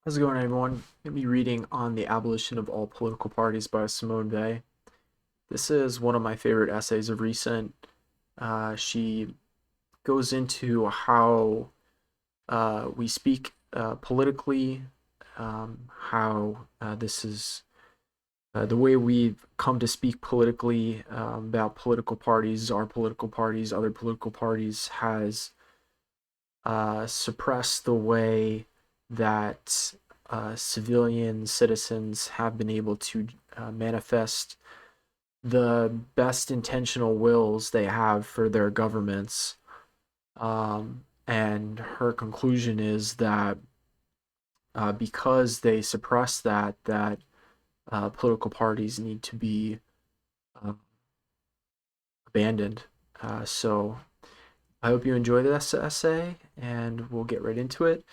How's it going, everyone? I'm going to be reading on the Abolition of All Political Parties by Simone Weil. This is one of my favorite essays of recent. She goes into how we speak politically, how this is the way we've come to speak politically about political parties, our political parties, other political parties, has suppress the way that civilian citizens have been able to manifest the best intentional wills they have for their governments. And her conclusion is that because they suppress that political parties need to be uh, abandoned. So I hope you enjoy this essay, and we'll get right into it.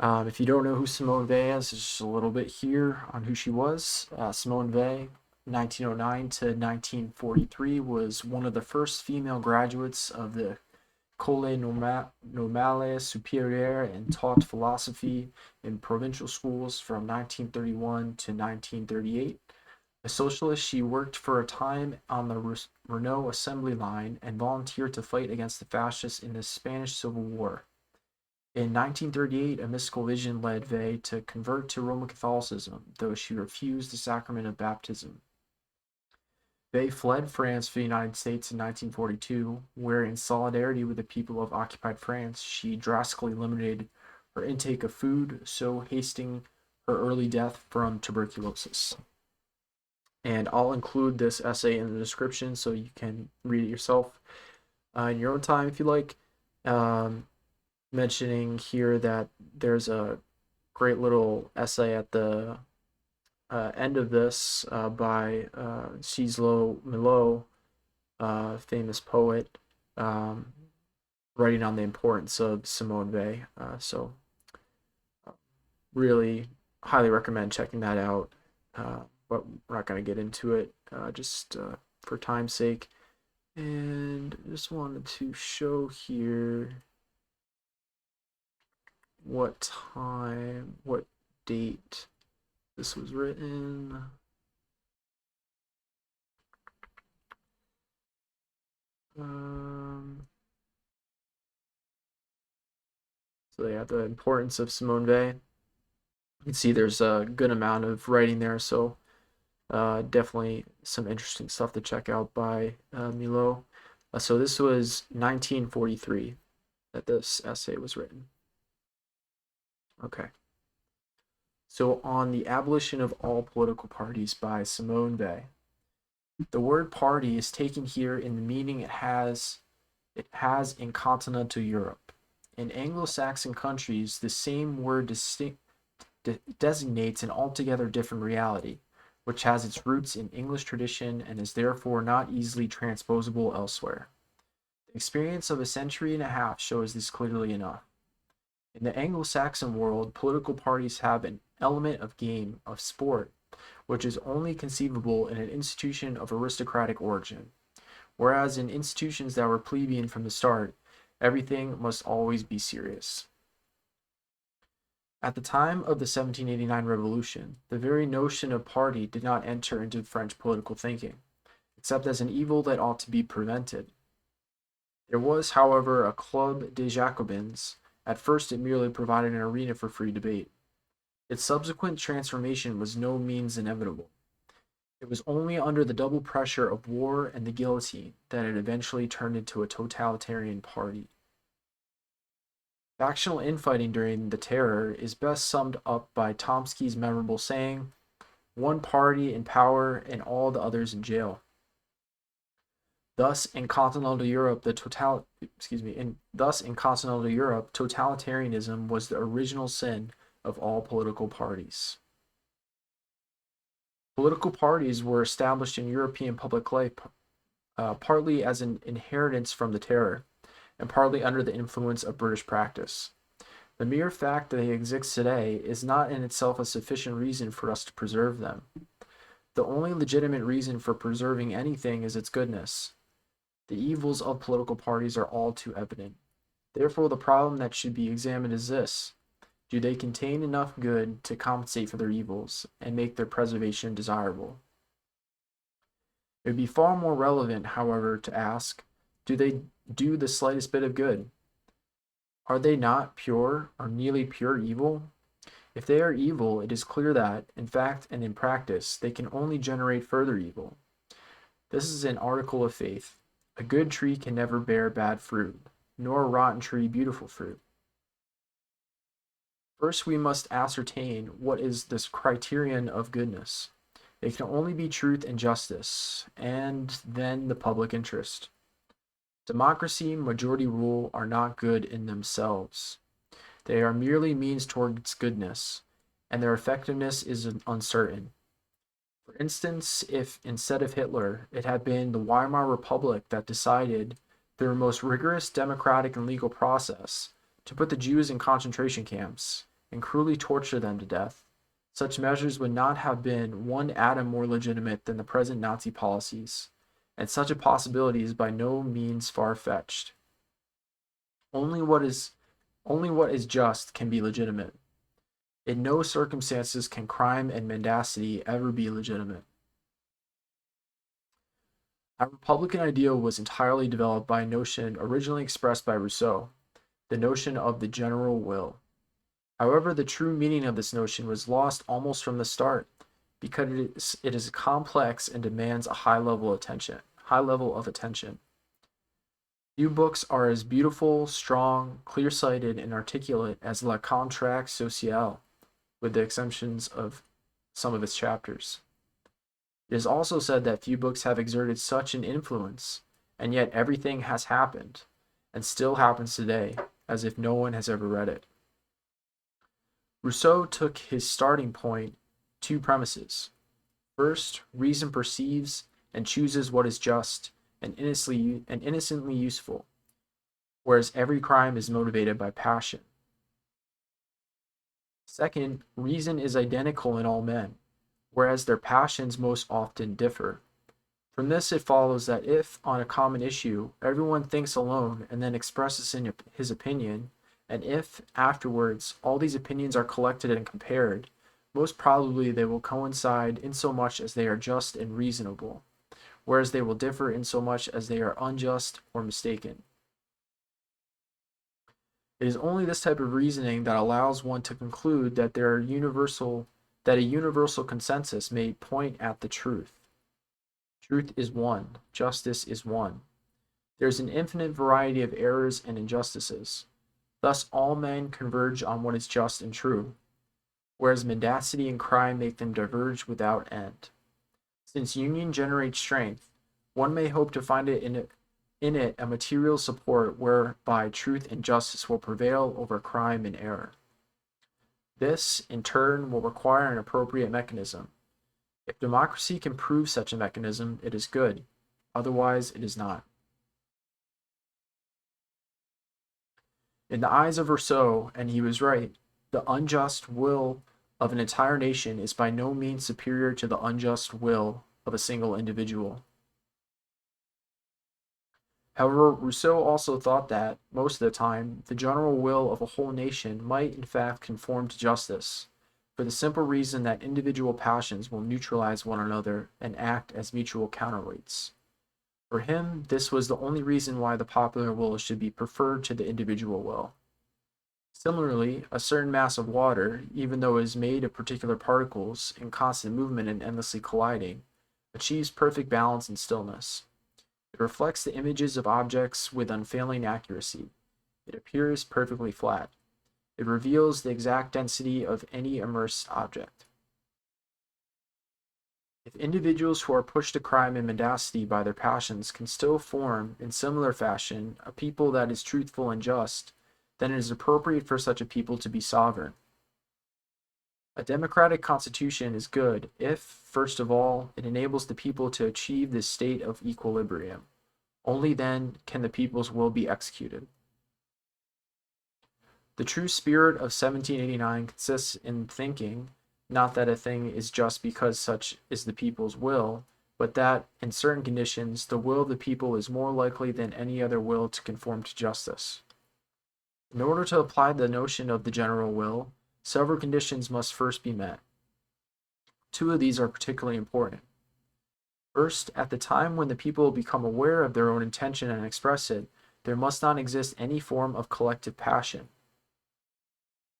If you don't know who Simone Weil is, just a little bit here on who she was. Simone Weil, 1909 to 1943, was one of the first female graduates of the École Normale Supérieure and taught philosophy in provincial schools from 1931 to 1938. A socialist, she worked for a time on the Renault assembly line and volunteered to fight against the fascists in the Spanish Civil War. In 1938, a mystical vision led Weil to convert to Roman Catholicism, though she refused the sacrament of baptism. Weil fled France for the United States in 1942, where, in solidarity with the people of occupied France, she drastically limited her intake of food, so hastening her early death from tuberculosis. And I'll include this essay in the description so you can read it yourself in your own time if you like. Um, Mentioning here that there's a great little essay at the end of this by Cislo Milo, famous poet, um, writing on the importance of Simone Weil. So, really highly recommend checking that out. But we're not going to get into it just for time's sake. And just wanted to show here what date this was written. Um, so yeah, the importance of Simone Weil. You can see there's a good amount of writing there, so definitely some interesting stuff to check out by Milo. So this was 1943 that this essay was written. Okay. So on the abolition of all political parties by Simone Weil. The word party is taken here in the meaning it has in continental Europe. In Anglo-Saxon countries, the same word designates an altogether different reality, which has its roots in English tradition and is therefore not easily transposable elsewhere. The experience of a century and a half shows this clearly enough. In the Anglo-Saxon world, political parties have an element of game, of sport, which is only conceivable in an institution of aristocratic origin, whereas in institutions that were plebeian from the start, everything must always be serious. At the time of the 1789 revolution, the very notion of party did not enter into French political thinking, except as an evil that ought to be prevented. There was, however, a Club des Jacobins. At first it merely provided an arena for free debate. Its subsequent transformation was no means inevitable. It was only under the double pressure of war and the guillotine that it eventually turned into a totalitarian party. Factional infighting during the Terror is best summed up by Tomsky's memorable saying, "One party in power and all the others in jail." Thus, in continental Europe, totalitarianism was the original sin of all political parties. Political parties were established in European public life partly as an inheritance from the Terror, and partly under the influence of British practice. The mere fact that they exist today is not in itself a sufficient reason for us to preserve them. The only legitimate reason for preserving anything is its goodness. The evils of political parties are all too evident. Therefore, the problem that should be examined is this: Do they contain enough good to compensate for their evils and make their preservation desirable? It would be far more relevant, however, to ask, do they do the slightest bit of good? Are they not pure or nearly pure evil? If they are evil, it is clear that, in fact and in practice, they can only generate further evil. This is an article of faith. A good tree can never bear bad fruit, nor a rotten tree beautiful fruit. First, we must ascertain what is this criterion of goodness. It can only be truth and justice, and then the public interest. Democracy and majority rule are not good in themselves. They are merely means towards goodness, and their effectiveness is uncertain. For instance, if instead of Hitler, it had been the Weimar Republic that decided, through a most rigorous democratic and legal process, to put the Jews in concentration camps and cruelly torture them to death, such measures would not have been one atom more legitimate than the present Nazi policies, and such a possibility is by no means far-fetched. Only what is just can be legitimate. In no circumstances can crime and mendacity ever be legitimate. Our Republican ideal was entirely developed by a notion originally expressed by Rousseau, the notion of the general will. However, the true meaning of this notion was lost almost from the start, because it is complex and demands a high level of attention. Few books are as beautiful, strong, clear-sighted, and articulate as La Contrat Sociale, with the exceptions of some of its chapters. It is also said that few books have exerted such an influence, and yet everything has happened, and still happens today, as if no one has ever read it. Rousseau took his starting point two premises. First, reason perceives and chooses what is just and innocently useful, whereas every crime is motivated by passion. Second, reason is identical in all men, whereas their passions most often differ. From this it follows that if, on a common issue, everyone thinks alone and then expresses his opinion, and if, afterwards, all these opinions are collected and compared, most probably they will coincide insomuch as they are just and reasonable, whereas they will differ insomuch as they are unjust or mistaken. It is only this type of reasoning that allows one to conclude that a universal consensus may point at the truth. Truth is one, justice is one. There is an infinite variety of errors and injustices. Thus all men converge on what is just and true, whereas mendacity and crime make them diverge without end. Since union generates strength, one may hope to find in it a material support whereby truth and justice will prevail over crime and error. This, in turn, will require an appropriate mechanism. If democracy can prove such a mechanism, it is good. Otherwise, it is not. In the eyes of Rousseau, and he was right, the unjust will of an entire nation is by no means superior to the unjust will of a single individual. However, Rousseau also thought that, most of the time, the general will of a whole nation might in fact conform to justice, for the simple reason that individual passions will neutralize one another and act as mutual counterweights. For him, this was the only reason why the popular will should be preferred to the individual will. Similarly, a certain mass of water, even though it is made of particular particles in constant movement and endlessly colliding, achieves perfect balance and stillness. It reflects the images of objects with unfailing accuracy. It appears perfectly flat. It reveals the exact density of any immersed object. If individuals who are pushed to crime and mendacity by their passions can still form, in similar fashion, a people that is truthful and just, then it is appropriate for such a people to be sovereign. A democratic constitution is good if, first of all, it enables the people to achieve this state of equilibrium. Only then can the people's will be executed. The true spirit of 1789 consists in thinking, not that a thing is just because such is the people's will, but that, in certain conditions, the will of the people is more likely than any other will to conform to justice. In order to apply the notion of the general will, several conditions must first be met. Two of these are particularly important. First, at the time when the people become aware of their own intention and express it, there must not exist any form of collective passion.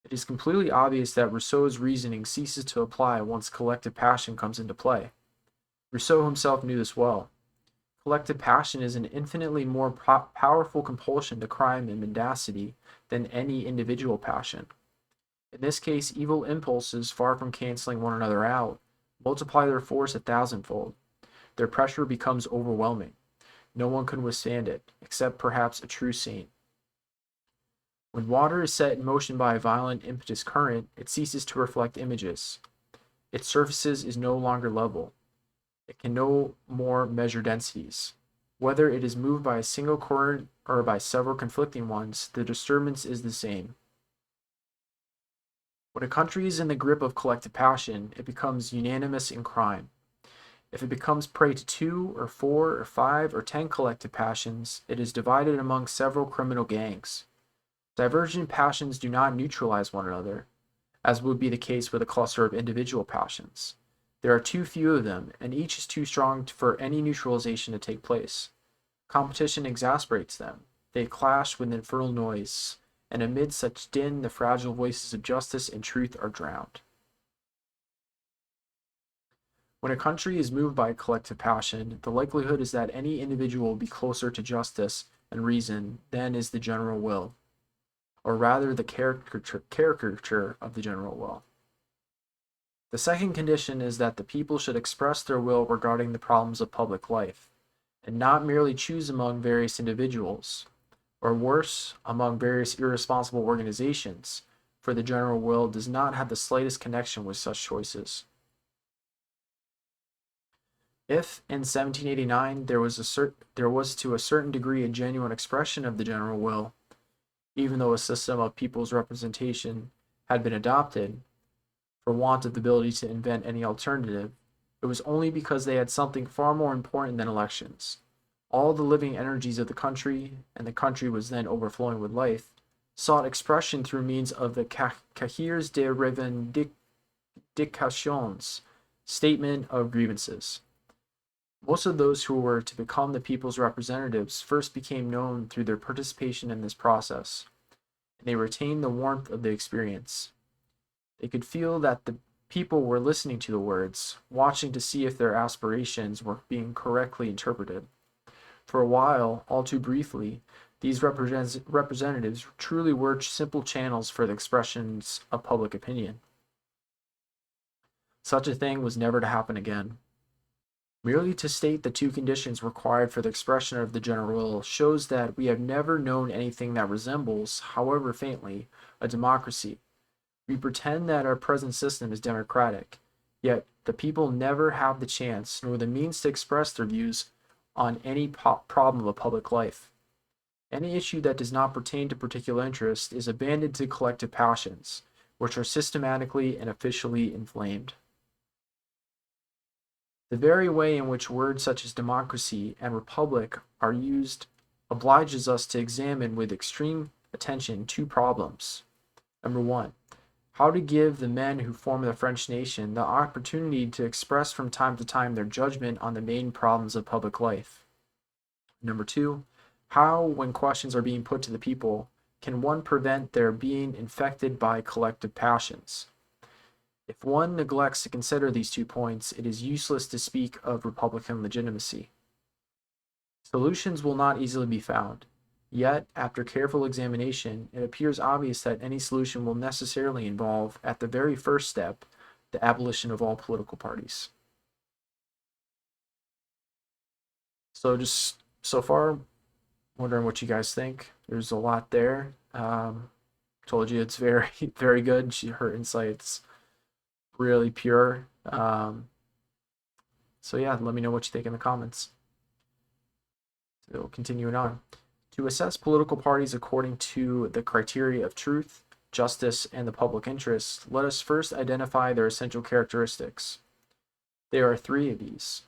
It is completely obvious that Rousseau's reasoning ceases to apply once collective passion comes into play. Rousseau himself knew this well. Collective passion is an infinitely more powerful compulsion to crime and mendacity than any individual passion. In this case, evil impulses, far from canceling one another out, multiply their force 1,000-fold. Their pressure becomes overwhelming. No one can withstand it, except perhaps a true saint. When water is set in motion by a violent impetus current, it ceases to reflect images. Its surface is no longer level. It can no more measure densities. Whether it is moved by a single current or by several conflicting ones, the disturbance is the same. When a country is in the grip of collective passion, it becomes unanimous in crime. If it becomes prey to 2 or 4 or 5 or 10 collective passions, it is divided among several criminal gangs. Divergent passions do not neutralize one another, as would be the case with a cluster of individual passions. There are too few of them, and each is too strong for any neutralization to take place. Competition exasperates them. They clash with infernal noise, and amid such din the fragile voices of justice and truth are drowned. When a country is moved by collective passion, the likelihood is that any individual will be closer to justice and reason than is the general will, or rather the caricature of the general will. The second condition is that the people should express their will regarding the problems of public life, and not merely choose among various individuals, or worse, among various irresponsible organizations, for the general will does not have the slightest connection with such choices. If, in 1789, there was to a certain degree a genuine expression of the general will, even though a system of people's representation had been adopted, for want of the ability to invent any alternative, it was only because they had something far more important than elections. All the living energies of the country, and the country was then overflowing with life, sought expression through means of the cahiers de revendications, statement of grievances. Most of those who were to become the people's representatives first became known through their participation in this process, and they retained the warmth of the experience. They could feel that the people were listening to the words, watching to see if their aspirations were being correctly interpreted. For a while, all too briefly, these representatives truly were simple channels for the expressions of public opinion. Such a thing was never to happen again. Merely to state the two conditions required for the expression of the general will shows that we have never known anything that resembles, however faintly, a democracy. We pretend that our present system is democratic, yet the people never have the chance nor the means to express their views on any problem of public life. Any issue that does not pertain to particular interest is abandoned to collective passions, which are systematically and officially inflamed. The very way in which words such as democracy and republic are used obliges us to examine with extreme attention two problems. Number one, how to give the men who form the French nation the opportunity to express from time to time their judgment on the main problems of public life. Number two, how, when questions are being put to the people, can one prevent their being infected by collective passions? If one neglects to consider these 2 points, it is useless to speak of Republican legitimacy. Solutions will not easily be found. Yet, after careful examination, it appears obvious that any solution will necessarily involve, at the very first step, the abolition of all political parties. So just so far, wondering what you guys think. There's a lot there. Told you it's very, very good. Her insights really pure. So yeah, let me know what you think in the comments. So continuing on. To assess political parties according to the criteria of truth, justice, and the public interest, let us first identify their essential characteristics. There are 3 of these.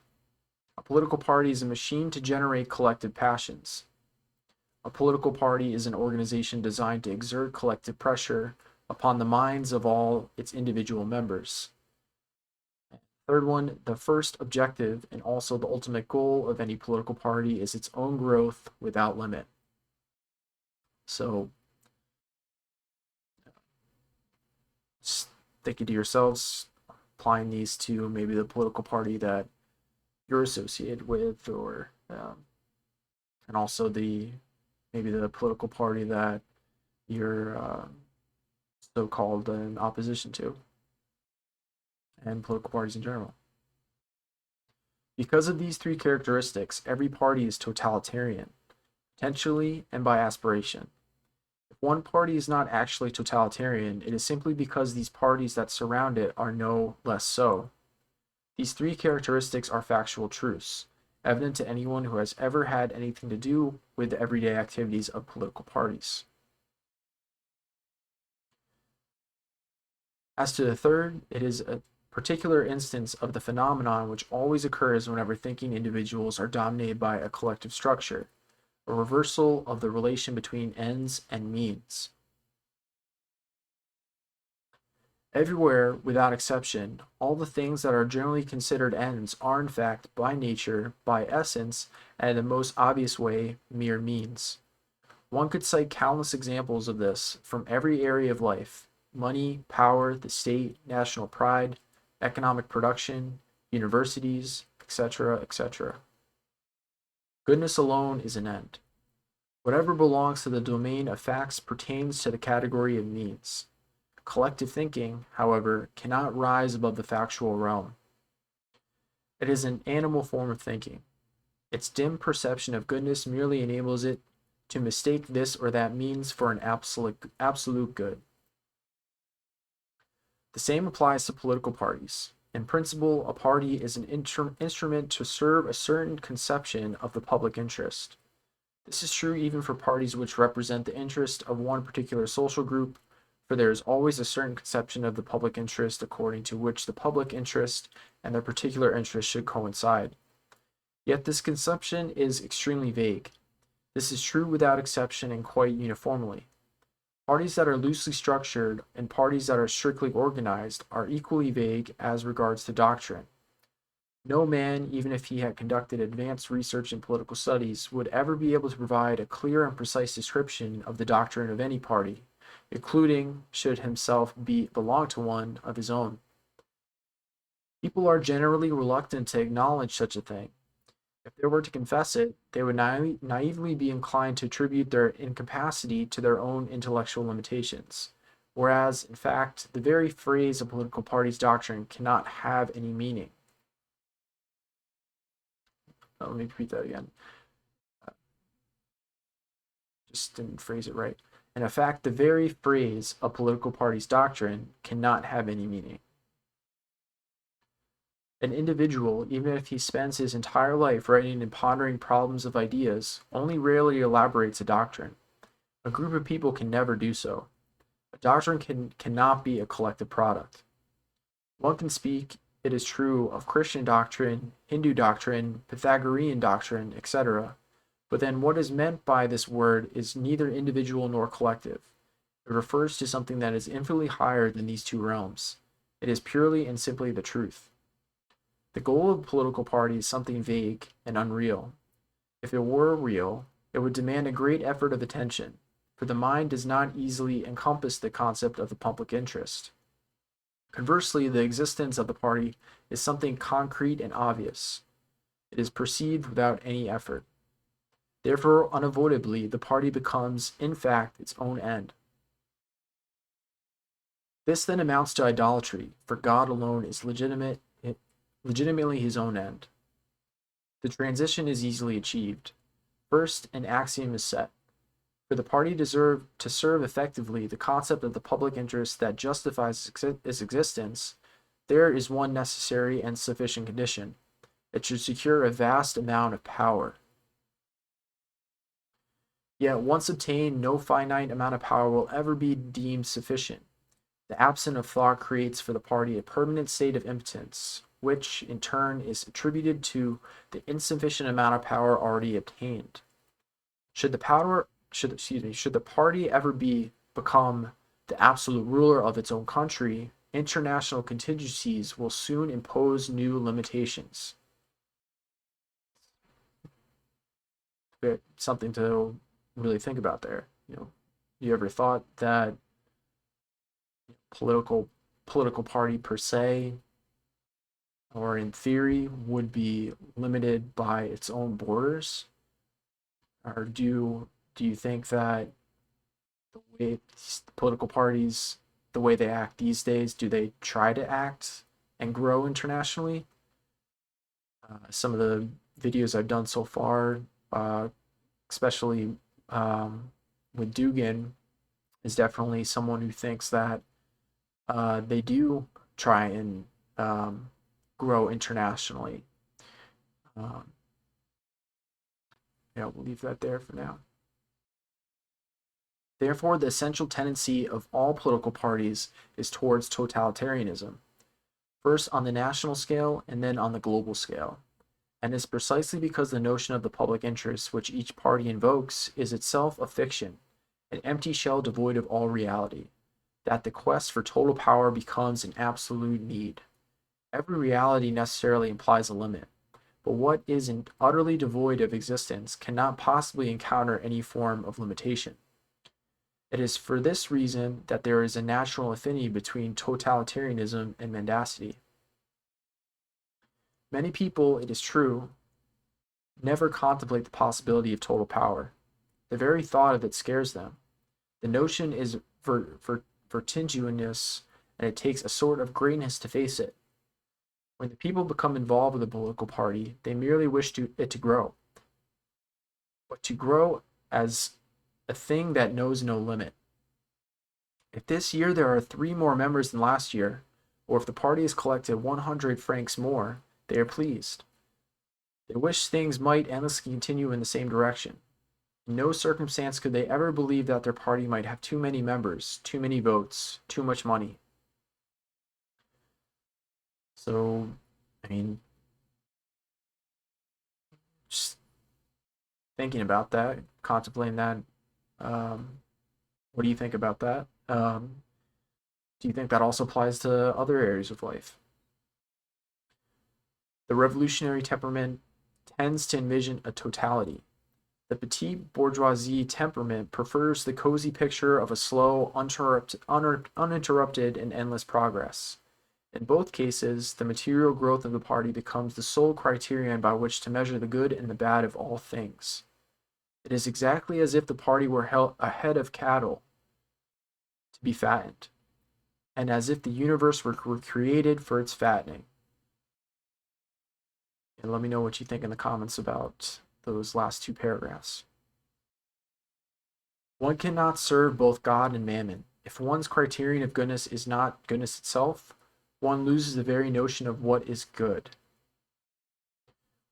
A political party is a machine to generate collective passions. A political party is an organization designed to exert collective pressure upon the minds of all its individual members. Third one, the first objective and also the ultimate goal of any political party is its own growth without limit. So, just thinking to yourselves, applying these to maybe the political party that you're associated with, or and also maybe the political party that you're so-called in opposition to, and political parties in general. Because of these three characteristics, every party is totalitarian, potentially and by aspiration. If one party is not actually totalitarian, it is simply because these parties that surround it are no less so. These three characteristics are factual truths, evident to anyone who has ever had anything to do with the everyday activities of political parties. As to the third, it is a particular instance of the phenomenon which always occurs whenever thinking individuals are dominated by a collective structure, a reversal of the relation between ends and means. Everywhere, without exception, all the things that are generally considered ends are in fact, by nature, by essence, and in the most obvious way, mere means. One could cite countless examples of this from every area of life: money, power, the state, national pride, economic production, universities, etc., etc. Goodness alone is an end. Whatever belongs to the domain of facts pertains to the category of means. Collective thinking, however, cannot rise above the factual realm. It is an animal form of thinking. Its dim perception of goodness merely enables it to mistake this or that means for an absolute good. The same applies to political parties. In principle, a party is an instrument to serve a certain conception of the public interest. This is true even for parties which represent the interest of one particular social group, for there is always a certain conception of the public interest according to which the public interest and their particular interest should coincide. Yet this conception is extremely vague. This is true without exception and quite uniformly. Parties that are loosely structured and parties that are strictly organized are equally vague as regards to doctrine. No man, even if he had conducted advanced research in political studies, would ever be able to provide a clear and precise description of the doctrine of any party, including should himself belong to one of his own. People are generally reluctant to acknowledge such a thing. If they were to confess it, they would naively be inclined to attribute their incapacity to their own intellectual limitations, whereas, in fact, the very phrase a political party's doctrine cannot have any meaning. Let me repeat that again. Just didn't phrase it right. And in fact, the very phrase a political party's doctrine cannot have any meaning. An individual, even if he spends his entire life writing and pondering problems of ideas, only rarely elaborates a doctrine. A group of people can never do so. A doctrine cannot be a collective product. One can speak, it is true, of Christian doctrine, Hindu doctrine, Pythagorean doctrine, etc., but then what is meant by this word is neither individual nor collective. It refers to something that is infinitely higher than these two realms. It is purely and simply the truth. The goal of a political party is something vague and unreal. If it were real, it would demand a great effort of attention, for the mind does not easily encompass the concept of the public interest. Conversely, the existence of the party is something concrete and obvious. It is perceived without any effort. Therefore, unavoidably, the party becomes, in fact, its own end. This then amounts to idolatry, for God alone is legitimately his own end. The transition is easily achieved. First, an axiom is set. For the party to serve effectively the concept of the public interest that justifies its existence, there is one necessary and sufficient condition. It should secure a vast amount of power. Yet once obtained, no finite amount of power will ever be deemed sufficient. The absence of thought creates for the party a permanent state of impotence, which in turn is attributed to the insufficient amount of power already obtained. Should the party ever become the absolute ruler of its own country, international contingencies will soon impose new limitations. Something to really think about there. You ever thought that political party per se, or in theory, would be limited by its own borders? Or do you think that the way political parties, the way they act these days, do they try to act and grow internationally? Some of the videos I've done so far, especially with Dugan, is definitely someone who thinks that they do try and grow internationally. Yeah, we'll leave that there for now. Therefore, the essential tendency of all political parties is towards totalitarianism, first on the national scale and then on the global scale. And it's precisely because the notion of the public interest which each party invokes is itself a fiction, an empty shell devoid of all reality, that the quest for total power becomes an absolute need. Every reality necessarily implies a limit, but what is utterly devoid of existence cannot possibly encounter any form of limitation. It is for this reason that there is a natural affinity between totalitarianism and mendacity. Many people, it is true, never contemplate the possibility of total power. The very thought of it scares them. The notion is vertiginous, and it takes a sort of greatness to face it. When the people become involved with a political party, they merely wish it to grow. But to grow as a thing that knows no limit. If this year there are 3 more members than last year, or if the party has collected 100 francs more, they are pleased. They wish things might endlessly continue in the same direction. In no circumstance could they ever believe that their party might have too many members, too many votes, too much money. So, I mean, just thinking about that, contemplating that, what do you think about that? Do you think that also applies to other areas of life? The revolutionary temperament tends to envision a totality. The petite bourgeoisie temperament prefers the cozy picture of a slow, uninterrupted and endless progress. In both cases, the material growth of the party becomes the sole criterion by which to measure the good and the bad of all things. It is exactly as if the party were held a head of cattle to be fattened, and as if the universe were created for its fattening. And let me know what you think in the comments about those last 2 paragraphs. One cannot serve both God and mammon. If one's criterion of goodness is not goodness itself, one loses the very notion of what is good.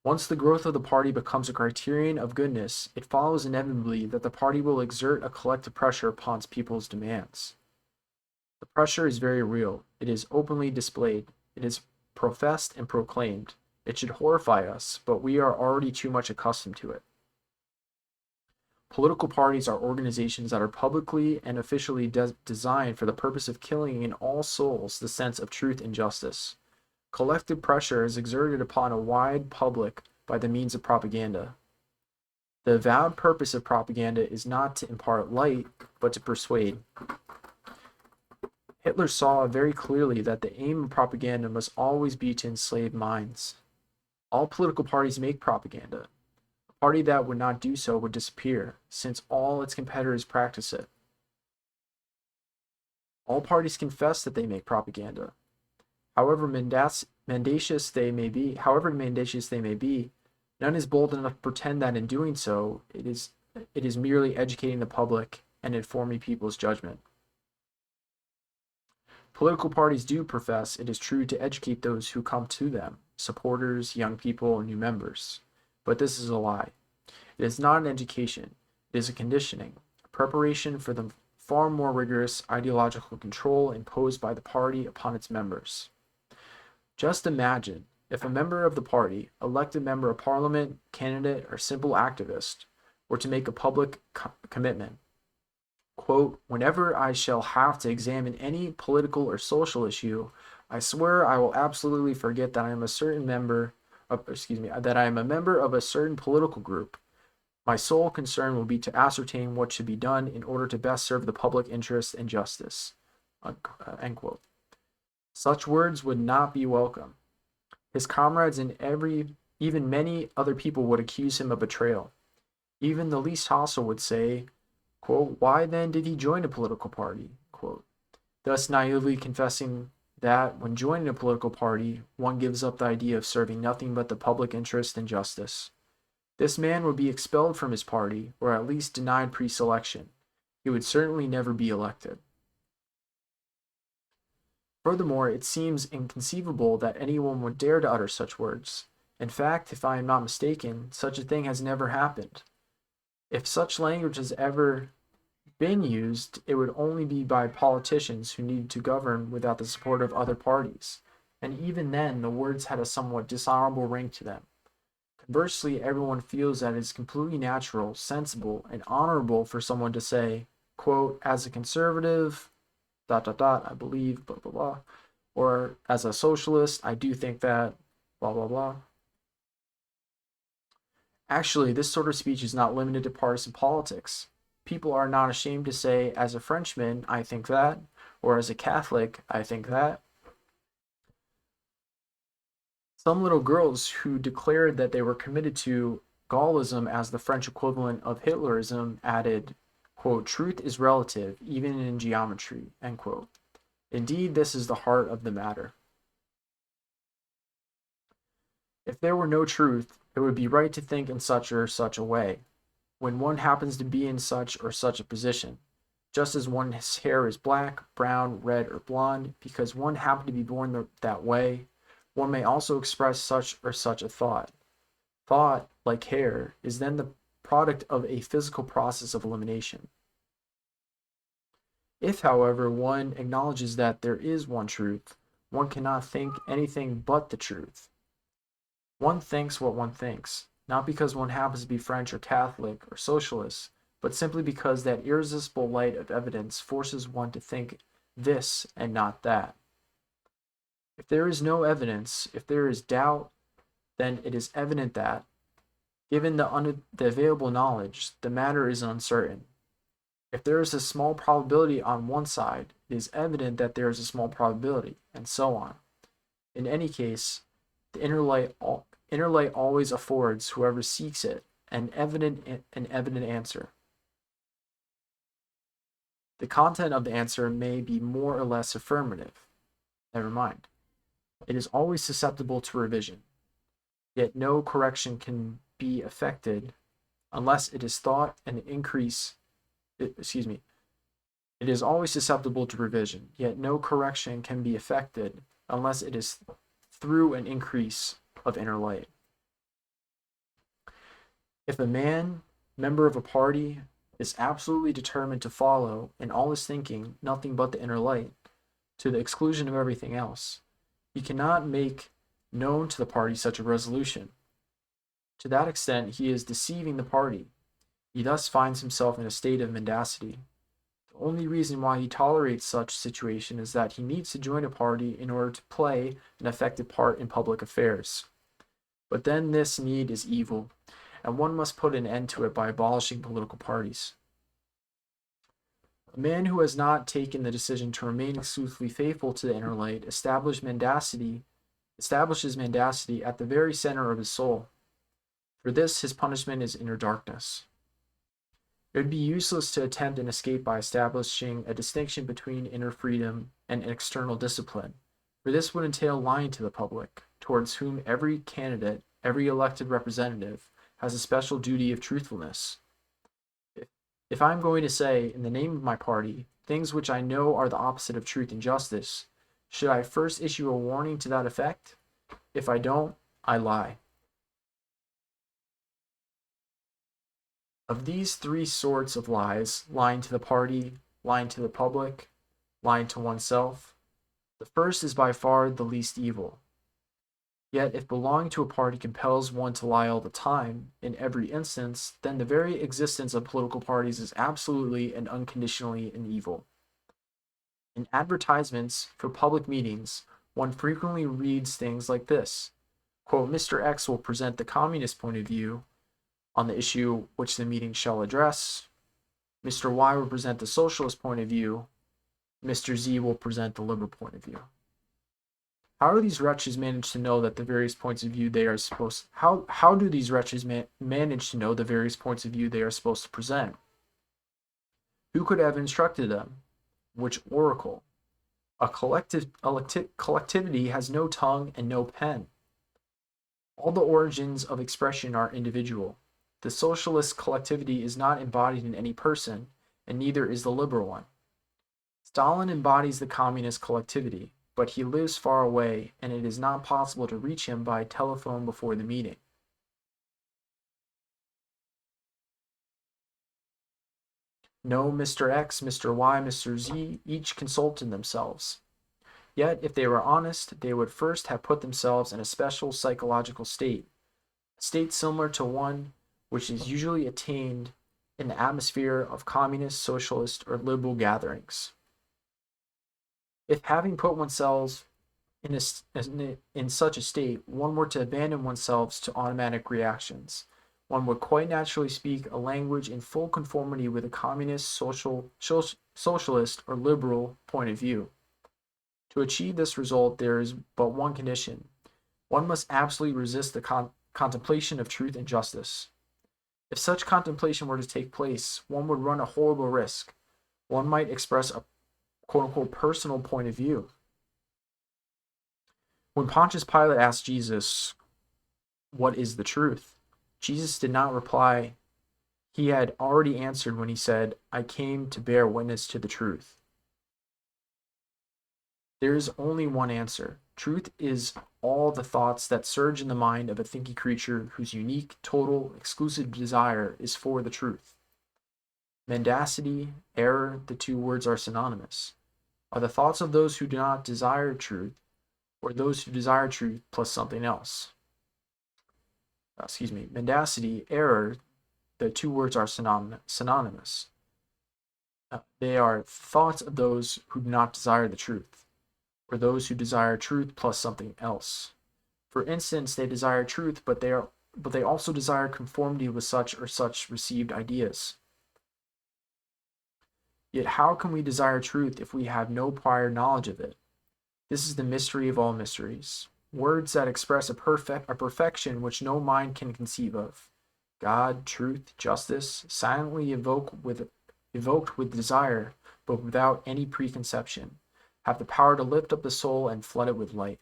Once the growth of the party becomes a criterion of goodness, it follows inevitably that the party will exert a collective pressure upon its people's demands. The pressure is very real. It is openly displayed. It is professed and proclaimed. It should horrify us, but we are already too much accustomed to it. Political parties are organizations that are publicly and officially designed for the purpose of killing in all souls the sense of truth and justice. Collective pressure is exerted upon a wide public by the means of propaganda. The avowed purpose of propaganda is not to impart light, but to persuade. Hitler saw very clearly that the aim of propaganda must always be to enslave minds. All political parties make propaganda. A party that would not do so would disappear, since all its competitors practice it. All parties confess that they make propaganda. However mendacious they may be, none is bold enough to pretend that in doing so, it is merely educating the public and informing people's judgment. Political parties do profess, it is true, to educate those who come to them, supporters, young people, and new members. But this is a lie. It is not an education. It is a conditioning, a preparation for the far more rigorous ideological control imposed by the party upon its members. Just imagine if a member of the party, elected member of parliament, candidate, or simple activist, were to make a public commitment. Quote, whenever I shall have to examine any political or social issue, I swear I will absolutely forget that I am a certain member of, that I am a member of a certain political group. My sole concern will be to ascertain what should be done in order to best serve the public interest and justice. End quote. Such words would not be welcome. His comrades and even many other people would accuse him of betrayal. Even the least hostile would say, quote, why then did he join a political party? Quote, thus naively confessing that when joining a political party, one gives up the idea of serving nothing but the public interest and justice. This man would be expelled from his party, or at least denied pre-selection. He would certainly never be elected. Furthermore, it seems inconceivable that anyone would dare to utter such words. In fact, if I am not mistaken, such a thing has never happened. If such language has ever been used, it would only be by politicians who needed to govern without the support of other parties, and even then the words had a somewhat dishonorable ring to them. Conversely, everyone feels that it is completely natural, sensible, and honorable for someone to say, quote, as a conservative, ... I believe, blah, blah, blah, or as a socialist, I do think that, blah, blah, blah. Actually, this sort of speech is not limited to partisan politics. People are not ashamed to say, as a Frenchman, I think that, or as a Catholic, I think that. Some little girls who declared that they were committed to Gaullism as the French equivalent of Hitlerism added, quote, truth is relative, even in geometry, end quote. Indeed, this is the heart of the matter. If there were no truth, it would be right to think in such or such a way, when one happens to be in such or such a position, just as one's hair is black, brown, red, or blonde, because one happened to be born that way, one may also express such or such a thought. Thought, like hair, is then the product of a physical process of elimination. If, however, one acknowledges that there is one truth, one cannot think anything but the truth. One thinks what one thinks, not because one happens to be French or Catholic or socialist, but simply because that irresistible light of evidence forces one to think this and not that. If there is no evidence, if there is doubt, then it is evident that, given the available knowledge, the matter is uncertain. If there is a small probability on one side, it is evident that there is a small probability, and so on. In any case, the inner light always affords whoever seeks it an evident answer. The content of the answer may be more or less affirmative. Never mind. It is always susceptible to revision. Yet no correction can be effected unless it is thought an increase. It is always susceptible to revision. Yet no correction can be effected unless it is through an increase of inner light. If a man, member of a party, is absolutely determined to follow, in all his thinking, nothing but the inner light, to the exclusion of everything else, he cannot make known to the party such a resolution. To that extent, he is deceiving the party. He thus finds himself in a state of mendacity. The only reason why he tolerates such situation is that he needs to join a party in order to play an effective part in public affairs. But then this need is evil, and one must put an end to it by abolishing political parties. A man who has not taken the decision to remain exclusively faithful to the inner light establishes mendacity at the very center of his soul. For this, his punishment is inner darkness. It would be useless to attempt an escape by establishing a distinction between inner freedom and external discipline, for this would entail lying to the public, towards whom every candidate, every elected representative, has a special duty of truthfulness. If I'm going to say, in the name of my party, things which I know are the opposite of truth and justice, should I first issue a warning to that effect? If I don't, I lie. Of these three sorts of lies, lying to the party, lying to the public, lying to oneself, the first is by far the least evil. Yet if belonging to a party compels one to lie all the time, in every instance, then the very existence of political parties is absolutely and unconditionally an evil. In advertisements for public meetings, one frequently reads things like this: quote, Mr. X will present the communist point of view on the issue which the meeting shall address. Mr. Y will present the socialist point of view. Mr. Z will present the liberal point of view. How do these wretches manage to know that the various points of view they are supposed how do these wretches manage to know the various points of view they are supposed to present? Who could have instructed them? Which oracle? A collectivity has no tongue and no pen. All the origins of expression are individual. The socialist collectivity is not embodied in any person, and neither is the liberal one. Stalin embodies the communist collectivity, but he lives far away, and it is not possible to reach him by telephone before the meeting. No, Mr. X, Mr. Y, Mr. Z each consulted themselves. Yet, if they were honest, they would first have put themselves in a special psychological state, a state similar to one which is usually attained in the atmosphere of communist, socialist, or liberal gatherings. If having put oneself in such a state, one were to abandon oneself to automatic reactions, one would quite naturally speak a language in full conformity with a communist, socialist, or liberal point of view. To achieve this result, there is but one condition. One must absolutely resist the contemplation of truth and justice. If such contemplation were to take place, one would run a horrible risk. One might express a quote-unquote personal point of view. When Pontius Pilate asked Jesus, what is the truth? Jesus did not reply. He had already answered when he said, I came to bear witness to the truth. There is only one answer. Truth is all the thoughts that surge in the mind of a thinking creature whose unique, total, exclusive desire is for the truth. Mendacity, error, the two words are synonymous. Are the thoughts of those who do not desire truth, or those who desire truth plus something else? Mendacity, error, the two words are synonymous. They are thoughts of those who do not desire the truth, or those who desire truth plus something else. For instance, they desire truth, but they also desire conformity with such or such received ideas. Yet how can we desire truth if we have no prior knowledge of it? This is the mystery of all mysteries. Words that express a perfection which no mind can conceive of. God, truth, justice, silently evoked with desire, but without any preconception, have the power to lift up the soul and flood it with light.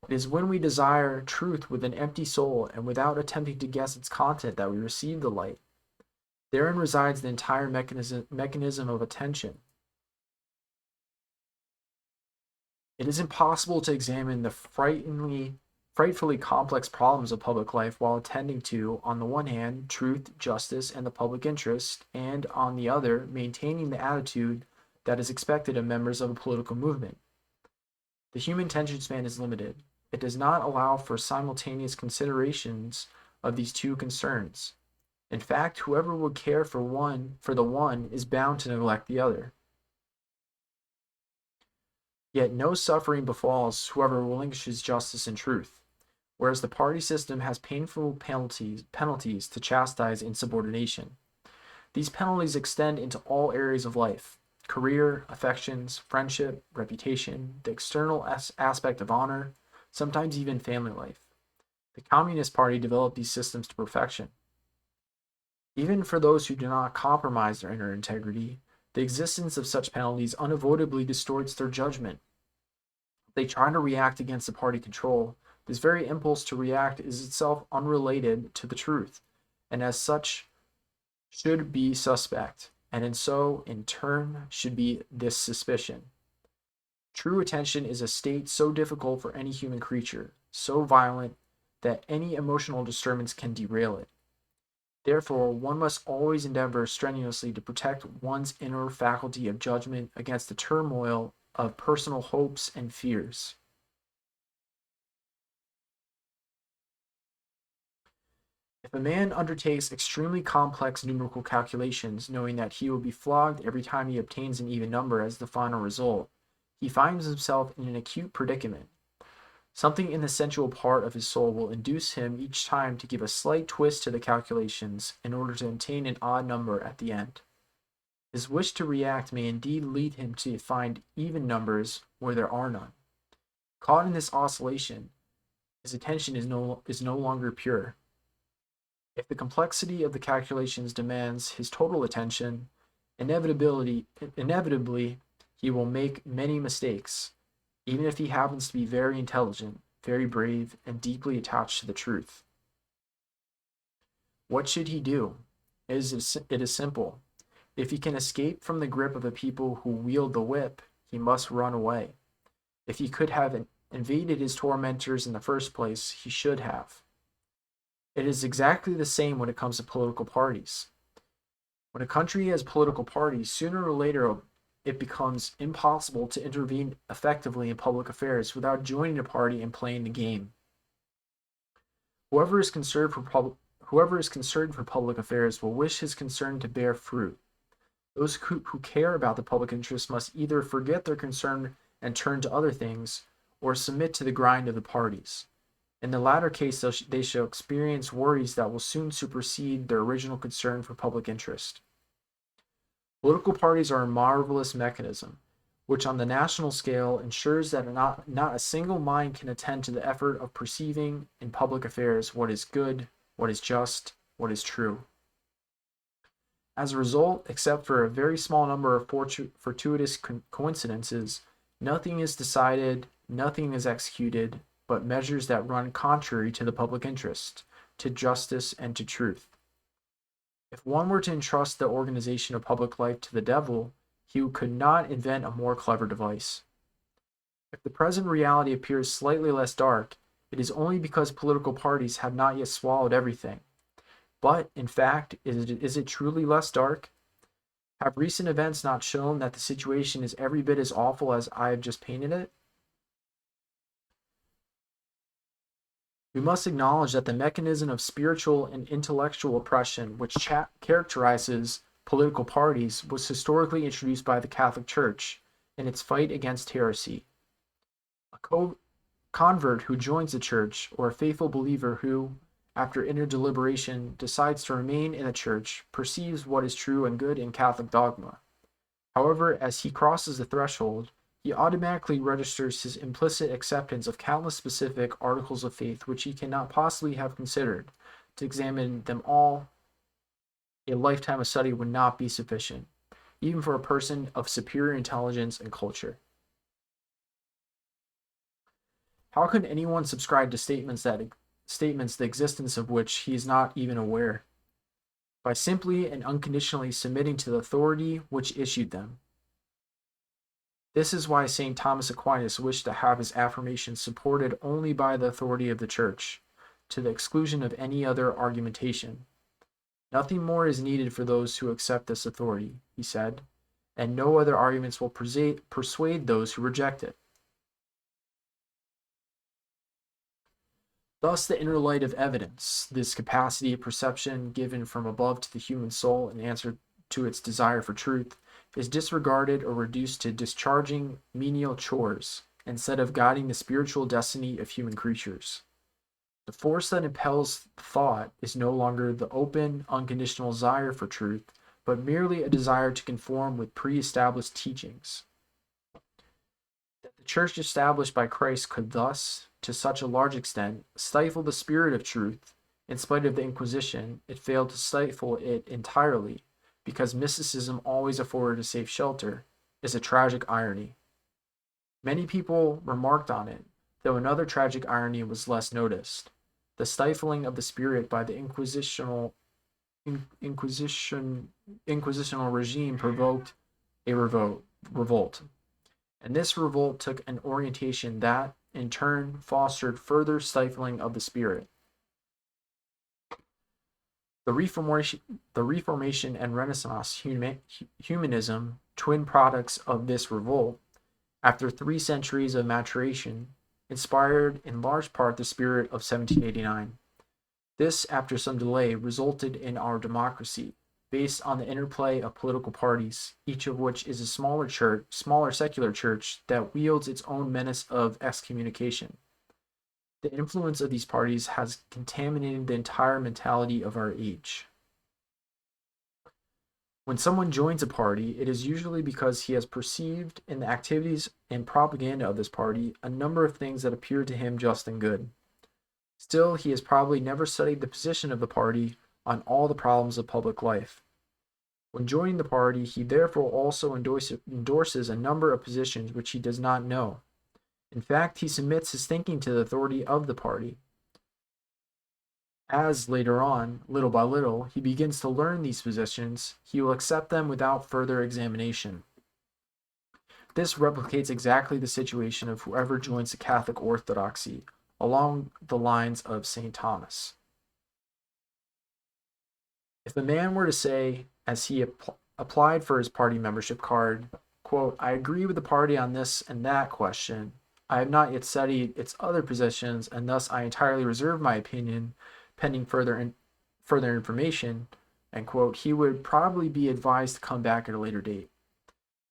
It is when we desire truth with an empty soul and without attempting to guess its content that we receive the light. Therein resides the entire mechanism of attention. It is impossible to examine the frightfully complex problems of public life while attending to, on the one hand, truth, justice, and the public interest, and, on the other, maintaining the attitude that is expected of members of a political movement. The human attention span is limited. It does not allow for simultaneous considerations of these two concerns. In fact, whoever would care for the one is bound to neglect the other. Yet no suffering befalls whoever relinquishes justice and truth, whereas the party system has painful penalties to chastise insubordination. These penalties extend into all areas of life: career, affections, friendship, reputation, the external aspect of honor, sometimes even family life. The Communist Party developed these systems to perfection. Even for those who do not compromise their inner integrity, the existence of such penalties unavoidably distorts their judgment. If they try to react against the party control, this very impulse to react is itself unrelated to the truth, and as such should be suspect, and in turn should be this suspicion. True attention is a state so difficult for any human creature, so violent that any emotional disturbance can derail it. Therefore, one must always endeavor strenuously to protect one's inner faculty of judgment against the turmoil of personal hopes and fears. If a man undertakes extremely complex numerical calculations, knowing that he will be flogged every time he obtains an even number as the final result, he finds himself in an acute predicament. Something in the sensual part of his soul will induce him each time to give a slight twist to the calculations in order to obtain an odd number at the end. His wish to react may indeed lead him to find even numbers where there are none. Caught in this oscillation, his attention is no longer pure. If the complexity of the calculations demands his total attention, inevitably he will make many mistakes, even if he happens to be very intelligent, very brave, and deeply attached to the truth. What should he do? It is simple. If he can escape from the grip of the people who wield the whip, he must run away. If he could have invaded his tormentors in the first place, he should have. It is exactly the same when it comes to political parties. When a country has political parties, sooner or later it becomes impossible to intervene effectively in public affairs without joining a party and playing the game. Whoever is concerned for public affairs will wish his concern to bear fruit. Those who care about the public interest must either forget their concern and turn to other things, or submit to the grind of the parties. In the latter case, they shall experience worries that will soon supersede their original concern for public interest. Political parties are a marvelous mechanism, which on the national scale ensures that not a single mind can attend to the effort of perceiving in public affairs what is good, what is just, what is true. As a result, except for a very small number of fortuitous coincidences, nothing is decided, nothing is executed, but measures that run contrary to the public interest, to justice, and to truth. If one were to entrust the organization of public life to the devil, he could not invent a more clever device. If the present reality appears slightly less dark, it is only because political parties have not yet swallowed everything. But, in fact, is it truly less dark? Have recent events not shown that the situation is every bit as awful as I have just painted it? We must acknowledge that the mechanism of spiritual and intellectual oppression which characterizes political parties was historically introduced by the Catholic Church in its fight against heresy. A convert who joins the Church, or a faithful believer who, after inner deliberation, decides to remain in the Church, perceives what is true and good in Catholic dogma. However, as he crosses the threshold, he automatically registers his implicit acceptance of countless specific articles of faith which he cannot possibly have considered. To examine them all, a lifetime of study would not be sufficient, even for a person of superior intelligence and culture. How can anyone subscribe to statements the existence of which he is not even aware? By simply and unconditionally submitting to the authority which issued them. This is why St. Thomas Aquinas wished to have his affirmations supported only by the authority of the Church, to the exclusion of any other argumentation. Nothing more is needed for those who accept this authority, he said, and no other arguments will persuade those who reject it. Thus, the inner light of evidence, this capacity of perception given from above to the human soul in answer to its desire for truth, is disregarded or reduced to discharging menial chores instead of guiding the spiritual destiny of human creatures. The force that impels thought is no longer the open, unconditional desire for truth, but merely a desire to conform with pre-established teachings. That the church established by Christ could thus, to such a large extent, stifle the spirit of truth, in spite of the Inquisition, it failed to stifle it entirely, because mysticism always afforded a safe shelter, is a tragic irony. Many people remarked on it, though another tragic irony was less noticed. The stifling of the spirit by the Inquisitional regime provoked a revolt. And this revolt took an orientation that, in turn, fostered further stifling of the spirit. The Reformation and Renaissance humanism, twin products of this revolt, after 3 centuries of maturation, inspired in large part the spirit of 1789. This, after some delay, resulted in our democracy, based on the interplay of political parties, each of which is a smaller secular church that wields its own menace of excommunication. The influence of these parties has contaminated the entire mentality of our age. When someone joins a party, it is usually because he has perceived in the activities and propaganda of this party a number of things that appear to him just and good. Still, he has probably never studied the position of the party on all the problems of public life. When joining the party, he therefore also endorses a number of positions which he does not know. In fact, he submits his thinking to the authority of the party. As later on, little by little, he begins to learn these positions, he will accept them without further examination. This replicates exactly the situation of whoever joins the Catholic Orthodoxy, along the lines of St. Thomas. If a man were to say, as he applied for his party membership card, quote, I agree with the party on this and that question. I have not yet studied its other positions, and thus I entirely reserve my opinion pending further information, end quote, he would probably be advised to come back at a later date.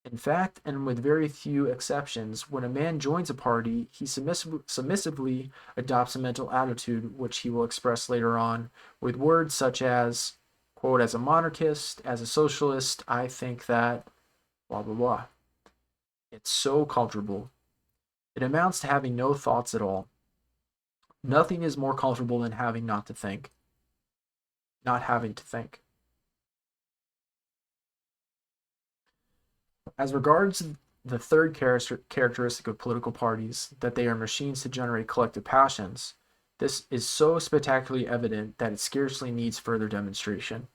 In fact, and with very few exceptions, when a man joins a party, he submissively adopts a mental attitude which he will express later on with words such as, quote, as a monarchist, as a socialist, I think that, blah, blah, blah. It's so comfortable. It amounts to having no thoughts at all. Nothing is more comfortable than having not having to think. As regards the third characteristic of political parties, that they are machines to generate collective passions, this is so spectacularly evident that it scarcely needs further demonstration.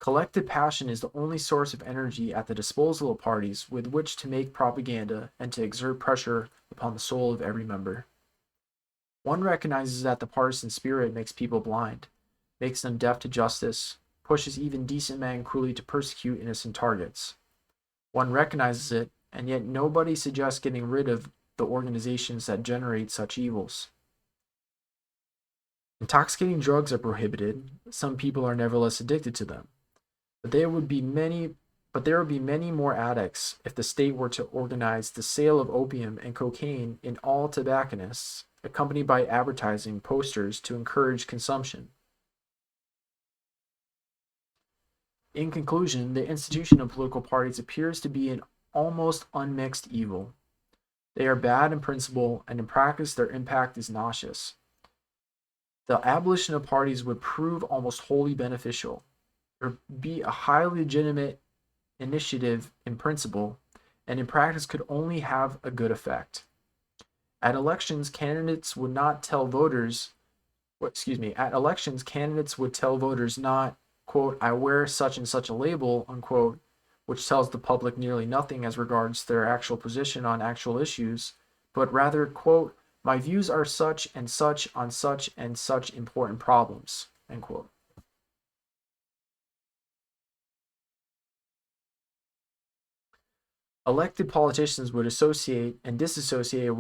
Collective passion is the only source of energy at the disposal of parties with which to make propaganda and to exert pressure upon the soul of every member. One recognizes that the partisan spirit makes people blind, makes them deaf to justice, pushes even decent men cruelly to persecute innocent targets. One recognizes it, and yet nobody suggests getting rid of the organizations that generate such evils. Intoxicating drugs are prohibited. Some people are nevertheless addicted to them. But there would be many more addicts if the state were to organize the sale of opium and cocaine in all tobacconists, accompanied by advertising posters to encourage consumption. In conclusion, the institution of political parties appears to be an almost unmixed evil. They are bad in principle, and in practice their impact is nauseous. The abolition of parties would prove almost wholly beneficial. There would be a highly legitimate initiative in principle, and in practice could only have a good effect. At elections, candidates would tell voters not, quote, I wear such and such a label, unquote, which tells the public nearly nothing as regards their actual position on actual issues, but rather, quote, my views are such and such on such and such important problems, end quote. Elected politicians would associate and disassociate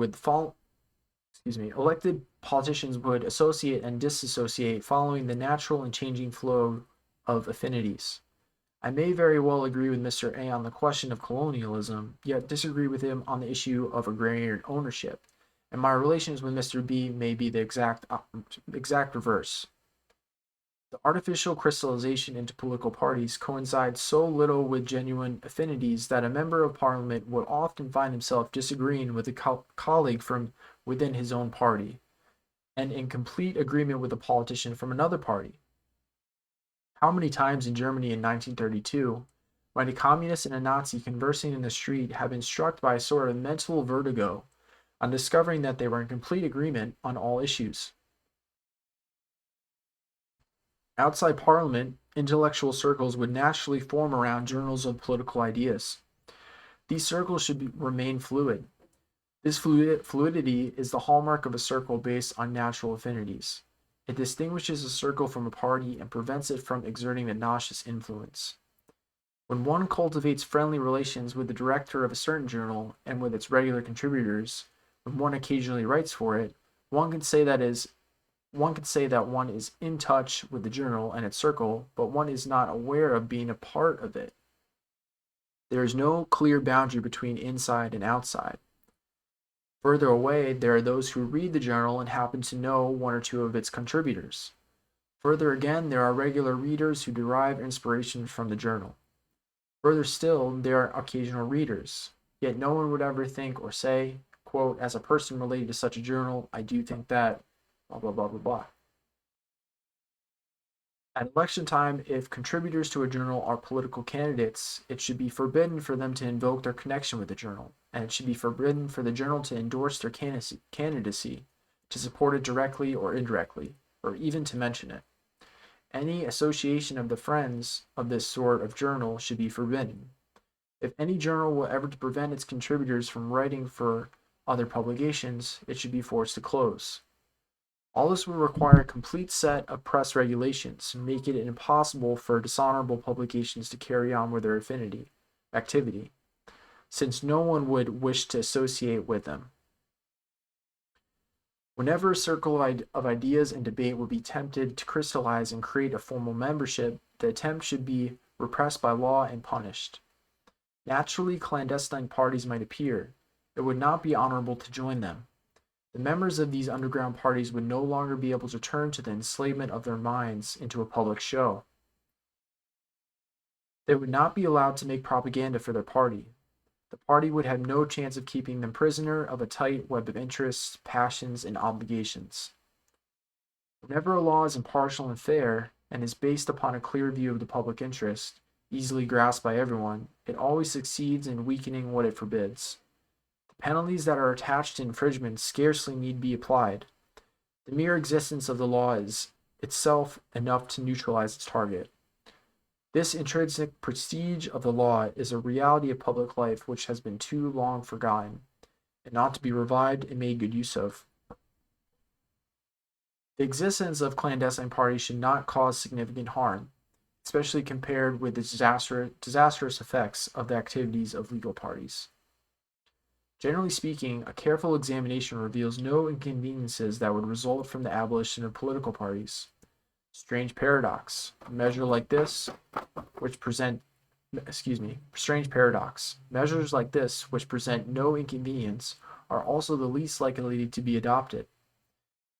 following the natural and changing flow of affinities. I may very well agree with Mr. A on the question of colonialism, yet disagree with him on the issue of agrarian ownership, and my relations with Mr. B may be the exact reverse. The artificial crystallization into political parties coincides so little with genuine affinities that a member of parliament would often find himself disagreeing with a colleague from within his own party, and in complete agreement with a politician from another party. How many times in Germany in 1932 might a communist and a Nazi conversing in the street have been struck by a sort of mental vertigo on discovering that they were in complete agreement on all issues? Outside Parliament, intellectual circles would naturally form around journals of political ideas. These circles should remain fluid. This fluidity is the hallmark of a circle based on natural affinities. It distinguishes a circle from a party and prevents it from exerting a nauseous influence. When one cultivates friendly relations with the director of a certain journal and with its regular contributors, when one occasionally writes for it, one can say that One could say that one is in touch with the journal and its circle, but one is not aware of being a part of it. There is no clear boundary between inside and outside. Further away, there are those who read the journal and happen to know one or two of its contributors. Further again, there are regular readers who derive inspiration from the journal. Further still, there are occasional readers, yet no one would ever think or say, quote, as a person related to such a journal, I do think that, blah, blah, blah, blah, blah. At election time, if contributors to a journal are political candidates, it should be forbidden for them to invoke their connection with the journal, and it should be forbidden for the journal to endorse their candidacy, to support it directly or indirectly, or even to mention it. Any association of the friends of this sort of journal should be forbidden. If any journal will ever to prevent its contributors from writing for other publications, it should be forced to close. All this will require a complete set of press regulations, make it impossible for dishonorable publications to carry on with their activity, since no one would wish to associate with them. Whenever a circle of ideas and debate would be tempted to crystallize and create a formal membership, the attempt should be repressed by law and punished. Naturally, clandestine parties might appear. It would not be honorable to join them. The members of these underground parties would no longer be able to turn to the enslavement of their minds into a public show. They would not be allowed to make propaganda for their party. The party would have no chance of keeping them prisoner of a tight web of interests, passions, and obligations. Whenever a law is impartial and fair, and is based upon a clear view of the public interest, easily grasped by everyone, it always succeeds in weakening what it forbids. Penalties that are attached to infringement scarcely need be applied. The mere existence of the law is itself enough to neutralize its target. This intrinsic prestige of the law is a reality of public life which has been too long forgotten, and ought to be revived and made good use of. The existence of clandestine parties should not cause significant harm, especially compared with the disastrous effects of the activities of legal parties. Generally speaking, a careful examination reveals no inconveniences that would result from the abolition of political parties. Strange paradox. Measures like this, which present no inconvenience, are also the least likely to be adopted.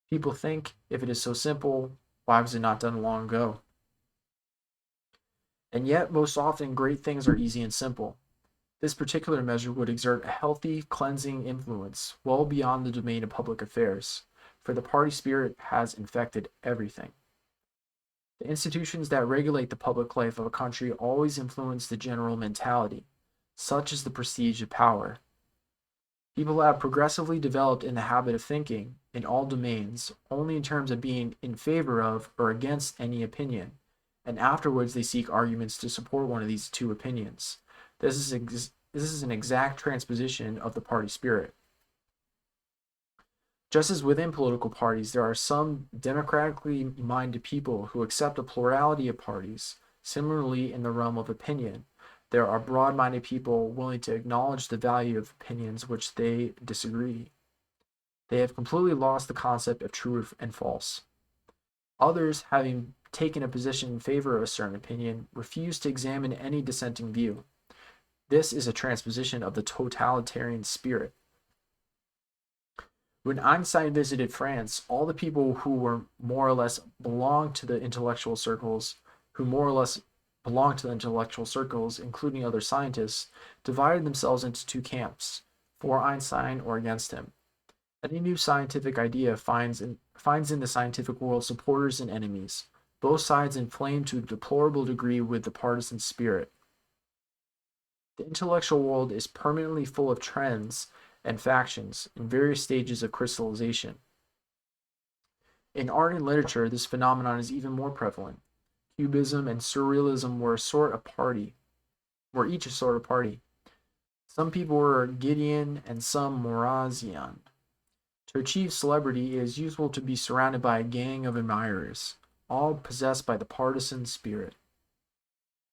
People think, if it is so simple, why was it not done long ago? And yet, most often, great things are easy and simple. This particular measure would exert a healthy, cleansing influence well beyond the domain of public affairs, for the party spirit has infected everything. The institutions that regulate the public life of a country always influence the general mentality. Such is the prestige of power. People have progressively developed in the habit of thinking, in all domains, only in terms of being in favor of or against any opinion, and afterwards they seek arguments to support one of these two opinions. This is an exact transposition of the party spirit. Just as within political parties, there are some democratically minded people who accept a plurality of parties. Similarly, in the realm of opinion, there are broad-minded people willing to acknowledge the value of opinions which they disagree. They have completely lost the concept of true and false. Others, having taken a position in favor of a certain opinion, refuse to examine any dissenting view. This is a transposition of the totalitarian spirit. When Einstein visited France, all the people who were more or less belonged to the intellectual circles, including other scientists, divided themselves into two camps, for Einstein or against him. Any new scientific idea finds in the scientific world supporters and enemies, both sides inflamed to a deplorable degree with the partisan spirit. The intellectual world is permanently full of trends and factions in various stages of crystallization. In art and literature, this phenomenon is even more prevalent. Cubism and Surrealism were each a sort of party. Some people were Gideon and some Morazian. To achieve celebrity, it is useful to be surrounded by a gang of admirers, all possessed by the partisan spirit.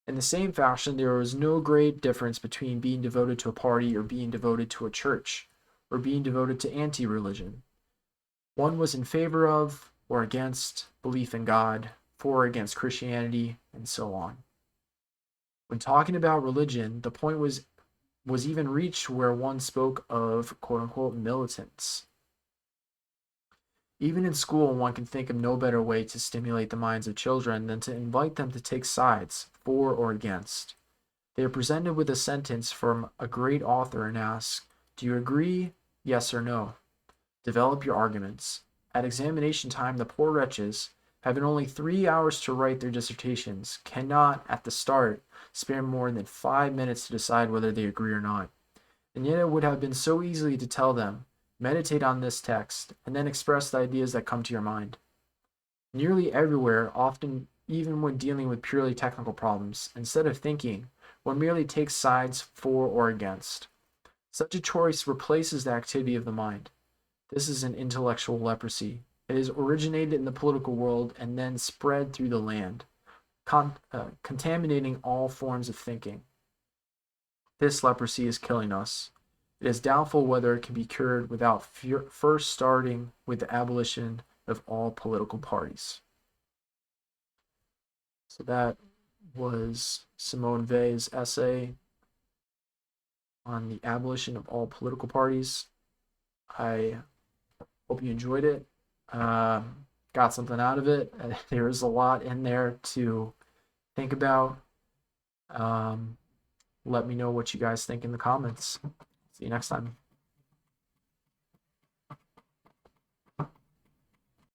In the same fashion, there was no great difference between being devoted to a party or being devoted to a church, or being devoted to anti-religion. One was in favor of or against belief in God, for or against Christianity, and so on. When talking about religion, the point was even reached where one spoke of quote-unquote militants. Even in school, one can think of no better way to stimulate the minds of children than to invite them to take sides, for or against. They are presented with a sentence from a great author and ask, "Do you agree? Yes or no?" Develop your arguments. At examination time, the poor wretches, having only 3 hours to write their dissertations, cannot, at the start, spare more than 5 minutes to decide whether they agree or not. And yet it would have been so easy to tell them, meditate on this text, and then express the ideas that come to your mind. Nearly everywhere, often even when dealing with purely technical problems, instead of thinking, one merely takes sides for or against. Such a choice replaces the activity of the mind. This is an intellectual leprosy. It is originated in the political world and then spread through the land, contaminating all forms of thinking. This leprosy is killing us. It is doubtful whether it can be cured without first starting with the abolition of all political parties. So that was Simone Weil's essay on the abolition of all political parties. I hope you enjoyed it. Got something out of it. There is a lot in there to think about. Let me know what you guys think in the comments. See you next time.